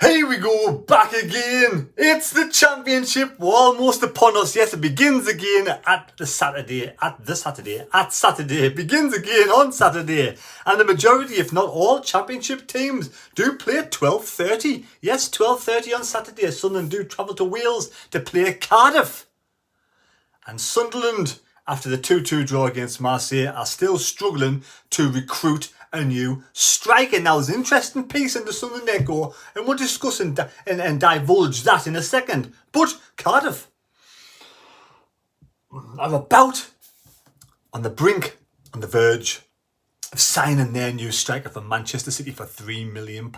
Here we go, back again. It's the championship. We're almost upon us. Yes, it begins again at Saturday. It begins again on Saturday. And the majority, if not all, championship teams do play at 12:30. Yes, 12:30 on Saturday. Sunderland do travel to Wales to play Cardiff. And Sunderland, after the 2-2 draw against Marseille, are still struggling to recruit a new striker. Now, there's an interesting piece in the Sunderland Echo, and we'll discuss and divulge that in a second. But Cardiff are about on the brink, on the verge of signing their new striker from Manchester City for £3 million.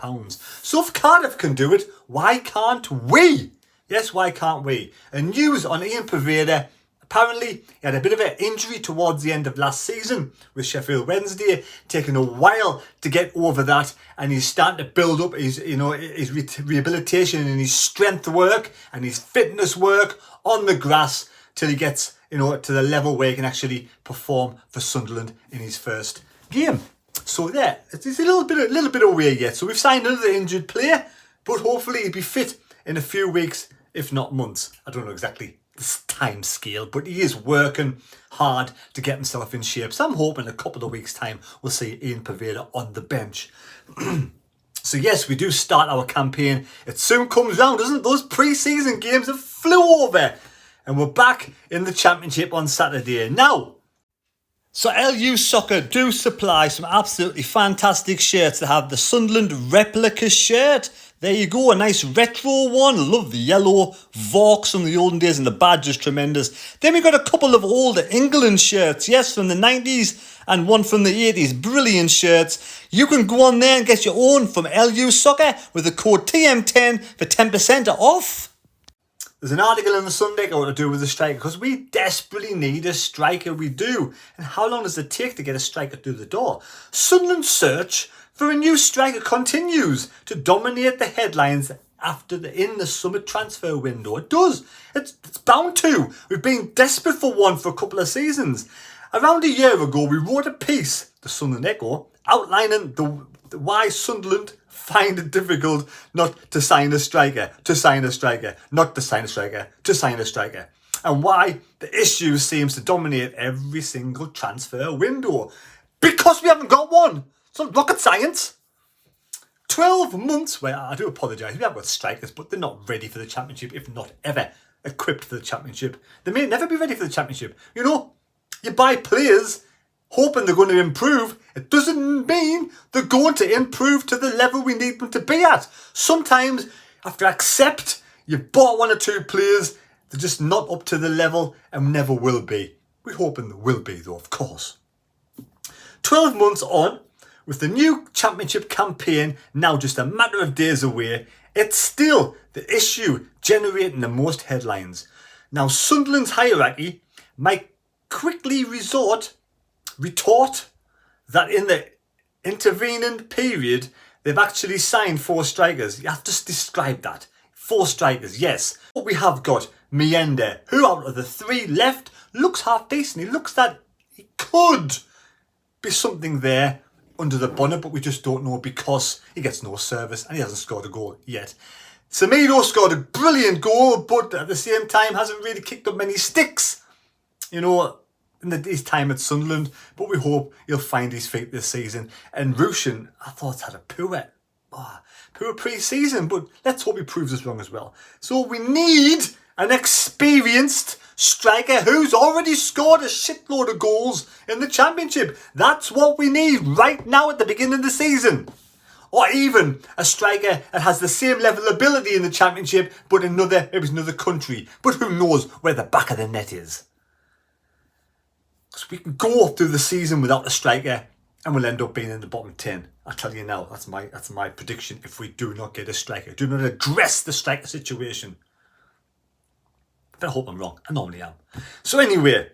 So if Cardiff can do it, why can't we? Yes, why can't we? And news on Ian Pervada. Apparently, he had a bit of an injury towards the end of last season with Sheffield Wednesday, taking a while to get over that, and he's starting to build up his rehabilitation and his strength work and his fitness work on the grass till he gets to the level where he can actually perform for Sunderland in his first game. So yeah, it's a little bit away yet. So we've signed another injured player, but hopefully he'll be fit in a few weeks, if not months. I don't know exactly this time scale, but he is working hard to get himself in shape. So I'm hoping in a couple of weeks' time we'll see Ian Pervada on the bench. So yes, we do start our campaign. It soon comes round, doesn't it? Those pre-season games have flew over, and we're back in the championship on Saturday. Now, so LU Soccer do supply some absolutely fantastic shirts. They have the Sunderland replica shirt. There you go, a nice retro one. Love the yellow Vaux from the olden days, and the badge is tremendous. Then we got a couple of older England shirts, yes, from the 90s and one from the 80s. Brilliant shirts. You can go on there and get your own from LU Soccer with the code TM10 for 10% off. There's an article in the Sunday got to do with the striker, because we desperately need a striker, we do. And how long does it take to get a striker through the door? Sunderland's search for a new striker continues to dominate the headlines in the summer transfer window. It does. It's bound to. We've been desperate for one for a couple of seasons. Around a year ago, we wrote a piece, the Sunderland Echo, outlining why Sunderland find it difficult not to sign a striker, not to sign a striker, and why the issue seems to dominate every single transfer window. Because we haven't got one. It's not rocket science. 12 months, well, I do apologise, we have got strikers, but they're not ready for the championship, if not ever equipped for the championship. They may never be ready for the championship. You buy players hoping they're going to improve. It doesn't mean they're going to improve to the level we need them to be at. Sometimes you have to accept you've bought one or two players, they're just not up to the level and never will be. We're hoping they will be, though, of course. 12 months on, with the new championship campaign now just a matter of days away, it's still the issue generating the most headlines. Now, Sunderland's hierarchy might quickly retort that in the intervening period, they've actually signed 4 strikers. You have to describe that. 4 strikers, yes. What we have got, Miende, who out of the 3 left looks half decent. He looks that he could be something there under the bonnet, but we just don't know because he gets no service and he hasn't scored a goal yet. Semedo scored a brilliant goal, but at the same time hasn't really kicked up many sticks, in his time at Sunderland, but we hope he'll find his feet this season. And Rushin, I thought, had a poor pre-season, but let's hope he proves us wrong as well. So we need an experienced striker who's already scored a shitload of goals in the championship. That's what we need right now at the beginning of the season. Or even a striker that has the same level of ability in the championship, but another country. But who knows where the back of the net is. So we can go through the season without a striker and we'll end up being in the bottom 10. I tell you now, that's my prediction if we do not get a striker. Do not address the striker situation. But I hope I'm wrong. I normally am. So anyway,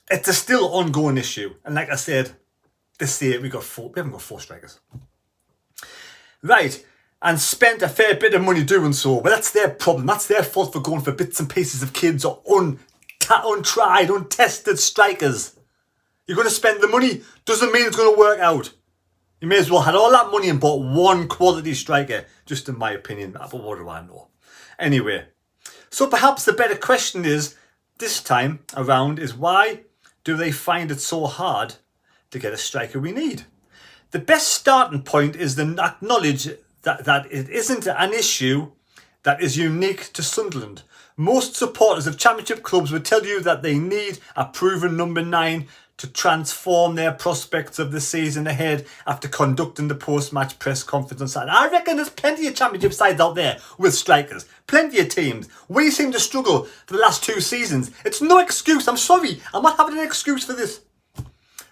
it's a still ongoing issue. And like I said, this year we haven't got 4 strikers. Right. And spent a fair bit of money doing so. Well, that's their problem. That's their fault for going for bits and pieces of kids or untried, untested strikers. You're going to spend the money, doesn't mean it's going to work out. You may as well had all that money and bought one quality striker, just in my opinion. But what do I know? Anyway, so perhaps the better question is, this time around, is why do they find it so hard to get a striker we need? The best starting point is to acknowledge that it isn't an issue that is unique to Sunderland. Most supporters of Championship clubs would tell you that they need a proven number 9 to transform their prospects of the season ahead after conducting the post-match press conference on Saturday. I reckon there's plenty of Championship sides out there with strikers. Plenty of teams. We seem to struggle for the last 2 seasons. It's no excuse. I'm sorry. I'm not having an excuse for this.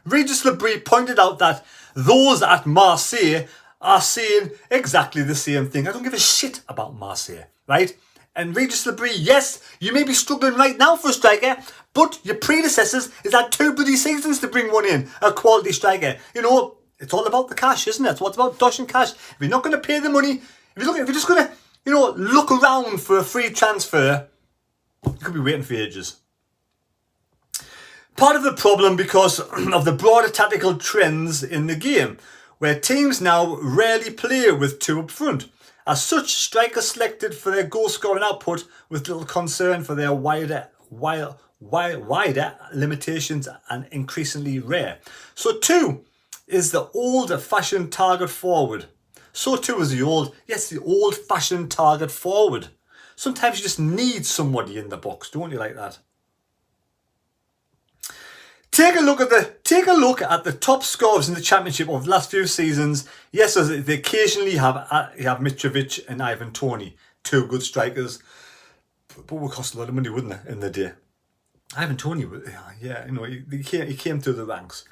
Regis Labrie pointed out that those at Marseille are saying exactly the same thing. I don't give a shit about Marseille, right? And Regis Labrie, yes, you may be struggling right now for a striker, but your predecessors has had 2 bloody seasons to bring one in, a quality striker. You know, it's all about the cash, isn't it? It's all about dosh and cash. If you're not going to pay the money, if you're just going to, look around for a free transfer, you could be waiting for ages. Part of the problem because of the broader tactical trends in the game, where teams now rarely play with 2 up front. As such, strikers selected for their goal-scoring output with little concern for their wider limitations and increasingly rare. So too is the old-fashioned target forward. So too is the old-fashioned target forward. Sometimes you just need somebody in the box, don't you, like that? Take a look at the top scorers in the Championship over the last few seasons. Yes, they occasionally have Mitrovic and Ivan Toney, 2 good strikers, but would cost a lot of money, wouldn't it, in the day? Ivan Toney, he came through the ranks.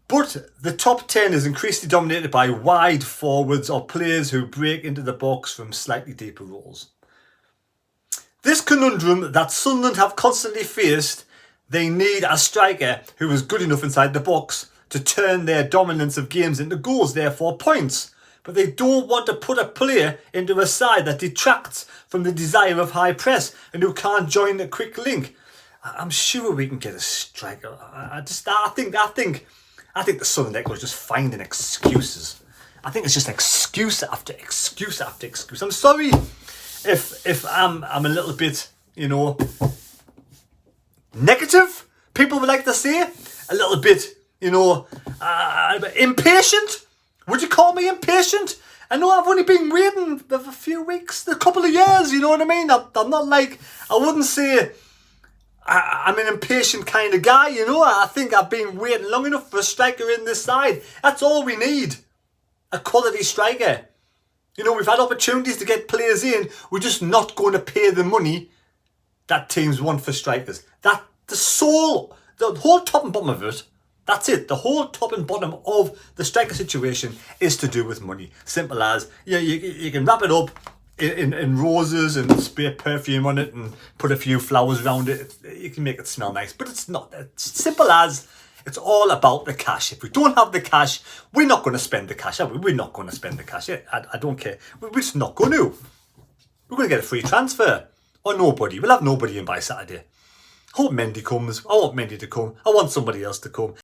But the top 10 is increasingly dominated by wide forwards or players who break into the box from slightly deeper roles. This conundrum that Sunderland have constantly faced. They need a striker who is good enough inside the box to turn their dominance of games into goals, therefore points. But they don't want to put a player into a side that detracts from the desire of high press and who can't join the quick link. I'm sure we can get a striker. I think the Sunderland Echoes just finding excuses. I think it's just excuse after excuse after excuse. I'm sorry if I'm a little bit, negative, people would like to say, a little bit, impatient. Would you call me impatient? I know I've only been waiting for a few weeks, a couple of years, you know what I mean? I'm not like, I wouldn't say I'm an impatient kind of guy, I think I've been waiting long enough for a striker in this side. That's all we need, a quality striker. We've had opportunities to get players in, we're just not going to pay the money that teams want for strikers. The whole top and bottom of it, that's it. The whole top and bottom of the striker situation is to do with money. Simple as, you can wrap it up in roses and spray perfume on it and put a few flowers around it. You can make it smell nice, but it's not. It's simple as, it's all about the cash. If we don't have the cash, we're not going to spend the cash, are we? We're not going to spend the cash. I don't care. We're just not going to. We're going to get a free transfer. Or nobody. We'll have nobody in by Saturday. I hope Mendy comes. I want Mendy to come. I want somebody else to come.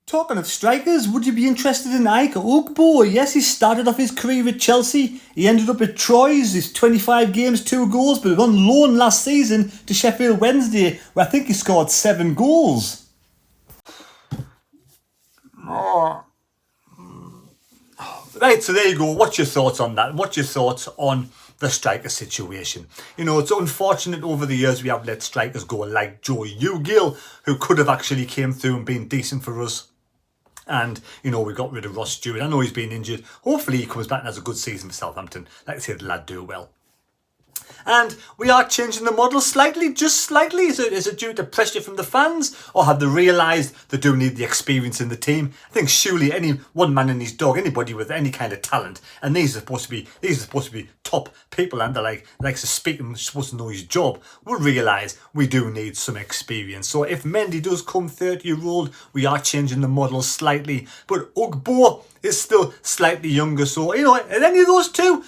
Talking of strikers, would you be interested in Ike Ugbo? Yes, he started off his career at Chelsea. He ended up at Troyes. He's 25 games, 2 goals, but he was on loan last season to Sheffield Wednesday, where I think he scored 7 goals. Right, so there you go. What's your thoughts on that? What's your thoughts on the striker situation? It's unfortunate over the years we have let strikers go like Joey Ugill, who could have actually came through and been decent for us. And, we got rid of Ross Stewart. I know he's been injured. Hopefully he comes back and has a good season for Southampton. Like I say, the lad do well. And we are changing the model slightly, just slightly. Is it due to pressure from the fans, or have they realised they do need the experience in the team? I think surely any one man and his dog, anybody with any kind of talent, and these are supposed to be top people, and they're likes to speak and supposed to know his job, will realise we do need some experience. So if Mendy does come 30-year-old, we are changing the model slightly. But Ugbo is still slightly younger, so and any of those two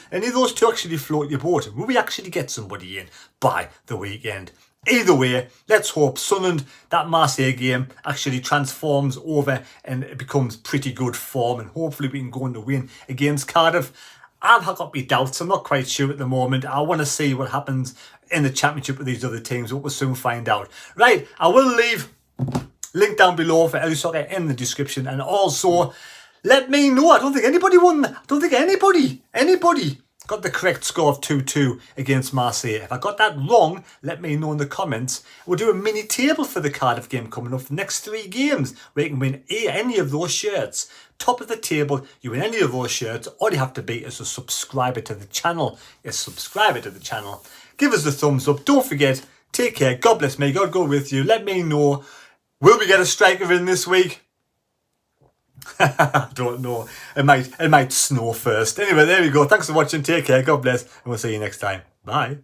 actually float your boat, will we actually get somebody in by the weekend? Either way, let's hope Sunderland, that Marseille game, actually transforms over and it becomes pretty good form, and hopefully we can go on to win against Cardiff. I've got my doubts. I'm not quite sure at the moment. I want to see what happens in the Championship with these other teams, but we'll soon find out. Right, I will leave link down below for LU Soccer in the description, and also let me know. I don't think anybody won. I don't think anybody got the correct score of 2-2 against Marseille. If I got that wrong, let me know in the comments. We'll do a mini table for the Cardiff game coming up for the next 3 games, where you can win any of those shirts. Top of the table, you win any of those shirts. All you have to be is a subscriber to the channel. Yes, subscriber to the channel. Give us a thumbs up. Don't forget, take care. God bless me. God go with you. Let me know. Will we get a striker in this week? I don't know. It might snow first. Anyway, there we go. Thanks for watching. Take care. God bless. And we'll see you next time. Bye.